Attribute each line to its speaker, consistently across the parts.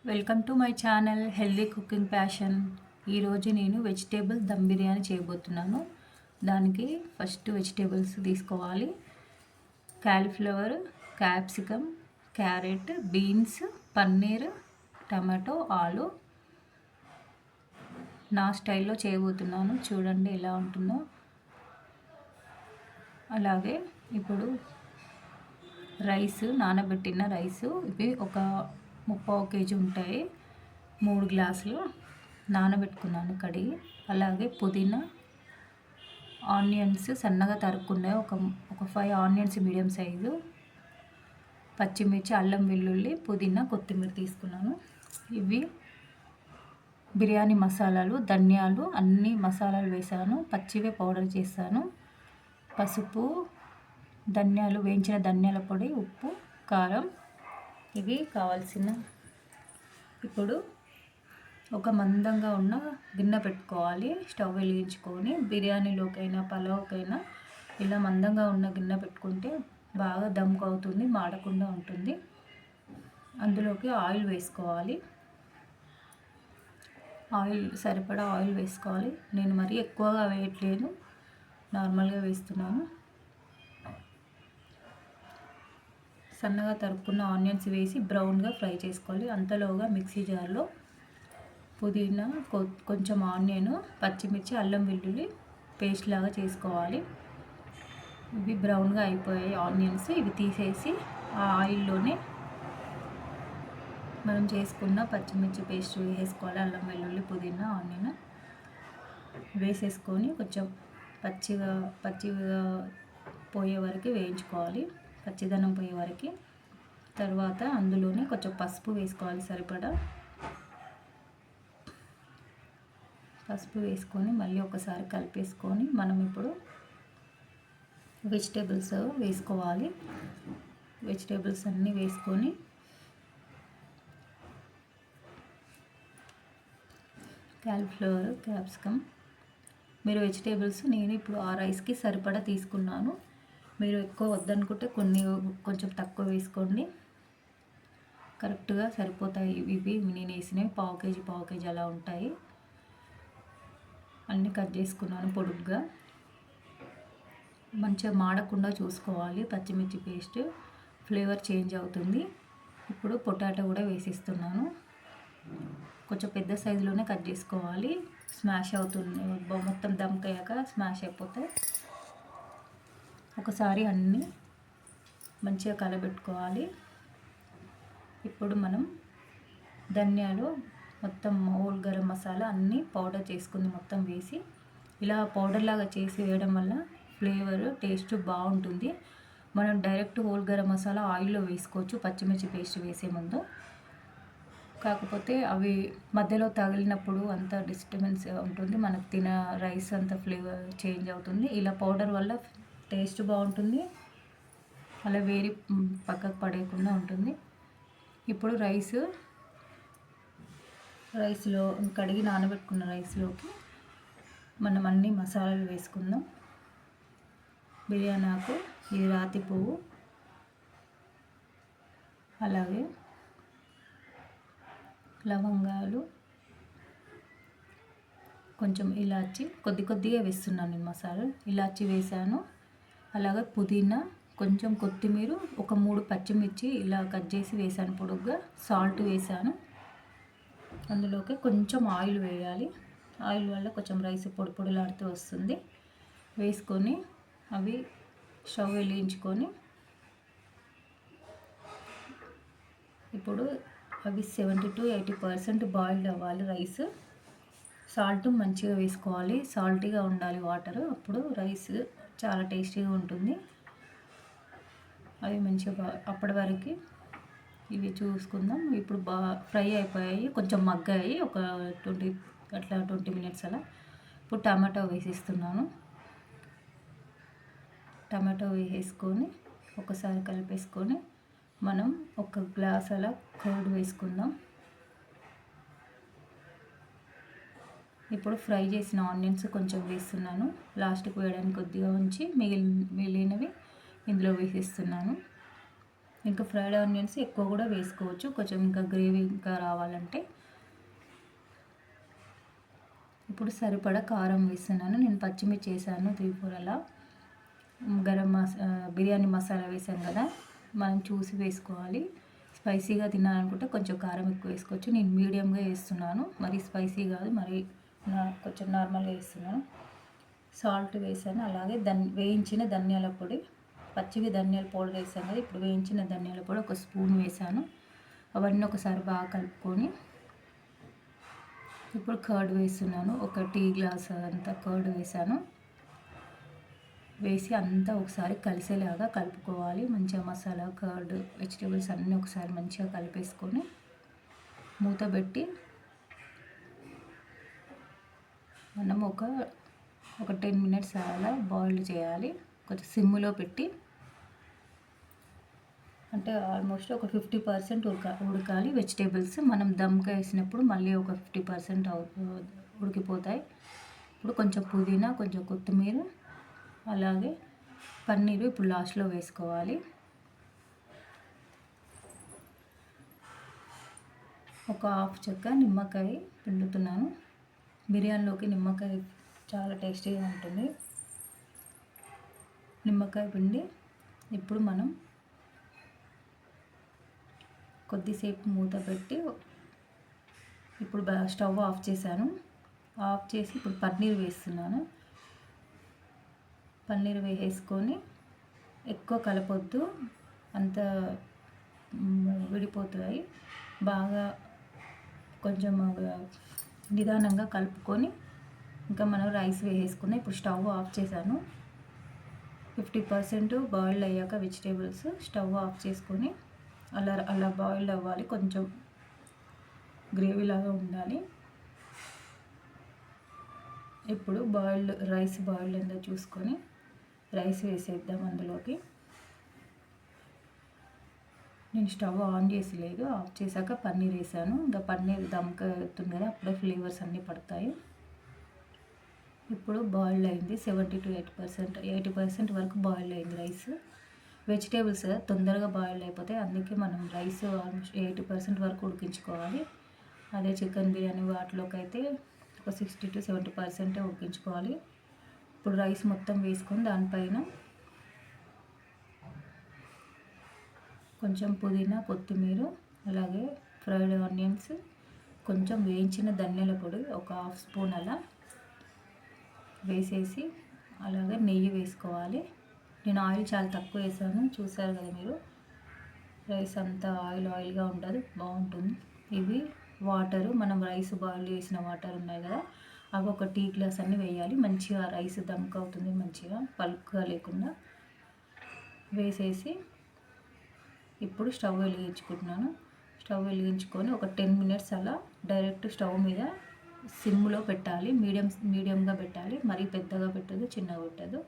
Speaker 1: Welcome to my channel healthy cooking passion. ఈరోజు నేను vegetable dum biryani చేయబోతున్నాను. దానికి ఫస్ట్ వెజిటేబుల్స్ తీసుకోవాలి. Cauliflower, capsicum, carrot, beans, paneer, tomato, ఆలు. నా స్టైల్లో చేయబోతున్నాను, చూడండి ఎలా ఉంటుందో. అలాగే ఇప్పుడు నానబెట్టిన రైసు ఇవి ఒక 30 కేజీ ఉంటాయి. 3 గ్లాసులు నానబెట్టుకున్నాను కడిగి. అలాగే పుదీనా, ఆనియన్స్ సన్నగా తరుక్కున్నాయి, ఒక 5 ఆనియన్స్ మీడియం సైజు, పచ్చిమిర్చి, అల్లం వెల్లుల్లి, పుదీనా, కొత్తిమీర తీసుకున్నాను. ఇవి బిర్యానీ మసాలాలు, ధనియాలు అన్ని మసాలాలు వేసాను, పచ్చివే పౌడర్ చేశాను. పసుపు, ధనియాలు, వేయించిన ధనియాల పొడి, ఉప్పు, కారం, ఇవి కావాల్సిన. ఇప్పుడు ఒక మందంగా ఉన్న గిన్నె పెట్టుకోవాలి. స్టవ్ వెలిగించుకొని బిర్యానీలోకైనా పలావ్కైనా ఇలా మందంగా ఉన్న గిన్నె పెట్టుకుంటే బాగా దమ్కు అవుతుంది, మాడకుండా ఉంటుంది. అందులోకి ఆయిల్ వేసుకోవాలి. సరిపడా ఆయిల్ వేసుకోవాలి. నేను మరీ ఎక్కువగా వేయట్లేదు, నార్మల్గా వేస్తున్నాను. సన్నగా తరుక్కున్న ఆనియన్స్ వేసి బ్రౌన్గా ఫ్రై చేసుకోవాలి. అంతలోగా మిక్సీ జార్లో పుదీనా, కొంచెం ఆనియన్, పచ్చిమిర్చి, అల్లం వెల్లుల్లి పేస్ట్ లాగా చేసుకోవాలి. ఇవి బ్రౌన్గా అయిపోయాయి ఆనియన్స్. ఇవి తీసేసి ఆ ఆయిల్లోనే మనం చేసుకున్న పచ్చిమిర్చి పేస్ట్ వేసుకోవాలి. అల్లం వెల్లుల్లి, పుదీనా, ఆనియన్ వేసేసుకొని కొంచెం పచ్చిగా పోయే వరకు వేయించుకోవాలి, పచ్చిదనం పోయే వరకు. తర్వాత అందులోనే కొంచెం పసుపు వేసుకోవాలి, సరిపడా పసుపు వేసుకొని మళ్ళీ ఒకసారి కలిపేసుకొని మనం ఇప్పుడు వెజిటేబుల్స్ వేసుకోవాలి. వెజిటేబుల్స్ అన్నీ వేసుకొని క్యాలీఫ్లవర్, క్యాప్సికమ్, మీరు వెజిటేబుల్స్ నేను ఇప్పుడు ఆ రైస్కి సరిపడా తీసుకున్నాను. మీరు ఎక్కువ వద్దనుకుంటే కొంచెం తక్కువ వేసుకోండి, కరెక్ట్గా సరిపోతాయి. ఇవి నేను వేసినవి పావు కేజీ అలా ఉంటాయి. అన్నీ కట్ చేసుకున్నాను పొడుగ్గా. మంచిగా మాడకుండా చూసుకోవాలి, పచ్చిమిర్చి పేస్ట్ ఫ్లేవర్ చేంజ్ అవుతుంది. ఇప్పుడు పొటాటో కూడా వేసిస్తున్నాను. కొంచెం పెద్ద సైజులోనే కట్ చేసుకోవాలి, స్మాష్ అవుతుంది, మొత్తం దమ్కయ్యాక స్మాష్ అయిపోతాయి. ఒకసారి అన్నీ మంచిగా కలబెట్టుకోవాలి. ఇప్పుడు మనం ధనియాలు, మొత్తం హోల్ గరం మసాలా అన్నీ పౌడర్ చేసుకుంది మొత్తం వేసి, ఇలా పౌడర్ లాగా చేసి వేయడం వల్ల ఫ్లేవర్ టేస్ట్ బాగుంటుంది. మనం డైరెక్ట్ హోల్ గరం మసాలా ఆయిల్లో వేసుకోవచ్చు పచ్చిమిర్చి పేస్ట్ వేసే ముందు. కాకపోతే అవి మధ్యలో తగిలినప్పుడు అంత డిస్టర్బెన్స్ ఉంటుంది, మనకు రైస్ అంత ఫ్లేవర్ చేంజ్ అవుతుంది. ఇలా పౌడర్ వల్ల టేస్ట్ బాగుంటుంది, అలా వేరి పక్కకు పడేయకుండా ఉంటుంది. ఇప్పుడు రైస్లో కడిగి నానబెట్టుకున్న రైస్లోకి మనం అన్ని మసాలాలు వేసుకుందాం. బిర్యానీ ఆకు, ఇది రాతి పువ్వు, అలాగే లవంగాలు, కొంచెం ఇలాచి, కొద్దిగా వేస్తున్నాను నేను మసాలా. ఇలాచి వేసాను. అలాగే పుదీనా, కొంచెం కొత్తిమీర, ఒక 3 పచ్చిమిర్చి ఇలా కట్ చేసి వేసాను పొడుగ్గా. సాల్ట్ వేసాను. అందులోకి కొంచెం ఆయిల్ వేయాలి. ఆయిల్ వల్ల కొంచెం రైస్ పొడిలాడుతూ వస్తుంది. వేసుకొని అవి స్టవ్ వెలిగించుకొని ఇప్పుడు అవి 70 to 80% బాయిల్డ్ అవ్వాలి రైస్. సాల్ట్ మంచిగా వేసుకోవాలి, సాల్టీగా ఉండాలి వాటర్, అప్పుడు రైస్ చాలా టేస్టీగా ఉంటుంది. అవి మంచిగా అప్పటి వరకు ఇవి చూసుకుందాం. ఇప్పుడు ఫ్రై అయిపోయాయి, కొంచెం మగ్గాయి, ఒక 20 మినిట్స్ అలా. ఇప్పుడు టమాటో వేసిస్తున్నాను. టమాటో వేసేసుకొని ఒకసారి కలిపేసుకొని మనం ఒక గ్లాస్ అలా కర్డ్ వేసుకుందాం. ఇప్పుడు ఫ్రై చేసిన ఆనియన్స్ కొంచెం వేస్తున్నాను, లాస్ట్కి వేయడానికి కొద్దిగా ఉంచి మిగిలినవి ఇందులో వేసేస్తున్నాను. ఇంకా ఫ్రైడ్ ఆనియన్స్ ఎక్కువ కూడా వేసుకోవచ్చు, కొంచెం ఇంకా గ్రేవీ ఇంకా రావాలంటే. ఇప్పుడు సరిపడా కారం వేస్తున్నాను. నేను పచ్చిమిర్చి వేసాను 3-4 అలా. బిర్యానీ మసాలా వేసాను కదా, మనం చూసి వేసుకోవాలి. స్పైసీగా తినాలనుకుంటే కొంచెం కారం ఎక్కువ వేసుకోవచ్చు. నేను మీడియంగా వేస్తున్నాను, మరి స్పైసీ కాదు, మరి కొంచెం నార్మల్గా వేస్తున్నాను. సాల్ట్ వేసాను, అలాగే వేయించిన ధనియాల పొడి, పచ్చివి ధనియాల పౌడర్ వేసాను కదా, ఇప్పుడు వేయించిన ధనియాల పొడి 1 స్పూన్ వేసాను. అవన్నీ ఒకసారి బాగా కలుపుకొని ఇప్పుడు కర్డ్ వేస్తున్నాను. 1 టీ గ్లాస్ అంతా కర్డ్ వేసాను. వేసి అంతా ఒకసారి కలిసేలాగా కలుపుకోవాలి. మంచిగా మసాలా, కర్డ్, వెజిటేబుల్స్ అన్నీ ఒకసారి మంచిగా కలిపేసుకొని మూత పెట్టి మనం ఒక 10 మినిట్స్ అలా బాయిల్ చేయాలి. కొంచెం సిమ్లో పెట్టి, అంటే ఆల్మోస్ట్ ఒక 50% ఉడకాలి వెజిటేబుల్స్. మనం దమ్గా వేసినప్పుడు మళ్ళీ ఒక 50% ఉడికిపోతాయి. ఇప్పుడు కొంచెం పుదీనా, కొంచెం కొత్తిమీర, అలాగే పన్నీరు ఇప్పుడు లాస్ట్లో వేసుకోవాలి. ఒక హాఫ్ చెక్క నిమ్మకాయ పిండుతున్నాను. బిర్యానీలోకి నిమ్మకాయ చాలా టేస్టీగా ఉంటుంది. నిమ్మకాయ పిండి ఇప్పుడు మనం కొద్దిసేపు మూత పెట్టి, ఇప్పుడు స్టవ్ ఆఫ్ చేశాను. ఆఫ్ చేసి ఇప్పుడు పన్నీర్ వేస్తున్నాను. పన్నీర్ వేసుకొని ఎక్కువ కలపొద్దు, అంత విడిపోతాయి. బాగా కొంచెం నిదానంగా కలుపుకొని ఇంకా మనం రైస్ వేసుకుని ఇప్పుడు స్టవ్ ఆఫ్ చేశాను. 50% బాయిల్డ్ అయ్యాక వెజిటేబుల్స్ స్టవ్ ఆఫ్ చేసుకొని అలా బాయిల్డ్ అవ్వాలి, కొంచెం గ్రేవీ లాగా ఉండాలి. ఇప్పుడు రైస్ బాయిల్డ్ అయిందో చూసుకొని రైస్ వేసేద్దాం అందులోకి. నేను స్టవ్ ఆన్ చేసి లేదు, ఆఫ్ చేశాక పన్నీర్ వేసాను. ఇంకా పన్నీర్ దమ్కి అవుతుంది కదా, అప్పుడే ఫ్లేవర్స్ అన్నీ పడతాయి. ఇప్పుడు బాయిల్డ్ అయింది 70 to 80% వరకు బాయిల్డ్ అయింది రైస్. వెజిటేబుల్స్ తొందరగా బాయిల్డ్ అయిపోతాయి, అందుకే మనం రైస్ ఆల్మోస్ట్ 80% వరకు ఉడికించుకోవాలి. అదే చికెన్ బిర్యానీ వాటిలోకి అయితే ఒక 60 to 70% ఉడికించుకోవాలి. ఇప్పుడు రైస్ మొత్తం వేసుకొని దానిపైన కొంచెం పుదీనా, కొత్తిమీర, అలాగే ఫ్రైడ్ ఆనియన్స్, కొంచెం వేయించిన ధనియాల పొడి ఒక హాఫ్ స్పూన్ అలా వేసేసి, అలాగే నెయ్యి వేసుకోవాలి. నేను ఆయిల్ చాలా తక్కువ వేసాను, చూసారు కదా మీరు. రైస్ అంతా ఆయిల్గా ఉండదు, బాగుంటుంది. ఇవి వాటరు, మనం రైస్ బాయిల్ చేసిన వాటర్ ఉన్నాయి కదా, అవి 1 టీ గ్లాస్ అన్నీ వేయాలి. మంచిగా రైస్ దమ్క్ అవుతుంది, మంచిగా పలుకుగా లేకుండా వేసేసి ఇప్పుడు స్టవ్ వెలిగించుకుంటున్నాను. స్టవ్ వెలిగించుకొని ఒక 10 మినిట్స్ అలా డైరెక్ట్ స్టవ్ మీద సిమ్లో పెట్టాలి. మీడియంగా పెట్టాలి, మరీ పెద్దగా పెట్టదు, చిన్నగా పెట్టదు.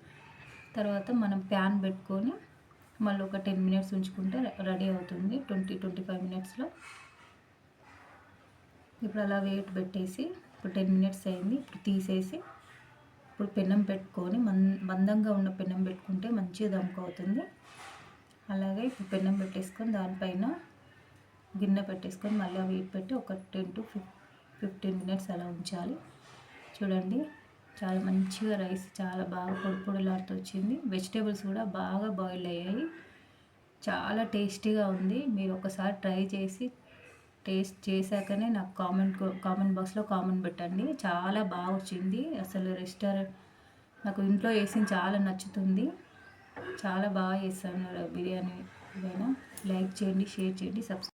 Speaker 1: తర్వాత మనం ప్యాన్ పెట్టుకొని మళ్ళీ ఒక 10 మినిట్స్ ఉంచుకుంటే రెడీ అవుతుంది, 20-25 మినిట్స్లో. ఇప్పుడు అలా వెయిట్ పెట్టేసి ఇప్పుడు 10 మినిట్స్ అయింది. ఇప్పుడు తీసేసి ఇప్పుడు పెనం పెట్టుకొని మందంగా ఉన్న పెనం పెట్టుకుంటే మంచిగా దమ్కు అవుతుంది. అలాగే ఇప్పుడు పెనం పెట్టేసుకొని దానిపైన గిన్నె పెట్టేసుకొని మళ్ళీ వెయిట్ పెట్టి ఒక 10 to 15 మినిట్స్ అలా ఉంచాలి. చూడండి, చాలా మంచిగా రైస్ చాలా బాగా పొడిలాడుతూ వచ్చింది. వెజిటేబుల్స్ కూడా బాగా బాయిల్ అయ్యాయి, చాలా టేస్టీగా ఉంది. మీరు ఒకసారి ట్రై చేసి టేస్ట్ చేశాకనే నాకు కామెంట్ బాక్స్లో కామెంట్ పెట్టండి. చాలా బాగా వచ్చింది అసలు. నాకు ఇంట్లో వేసింది చాలా నచ్చుతుంది. చాలా బాగా చేస్తాను బిర్యానీ. లైక్ చేయండి, షేర్ చేయండి, సబ్స్క్రైబ్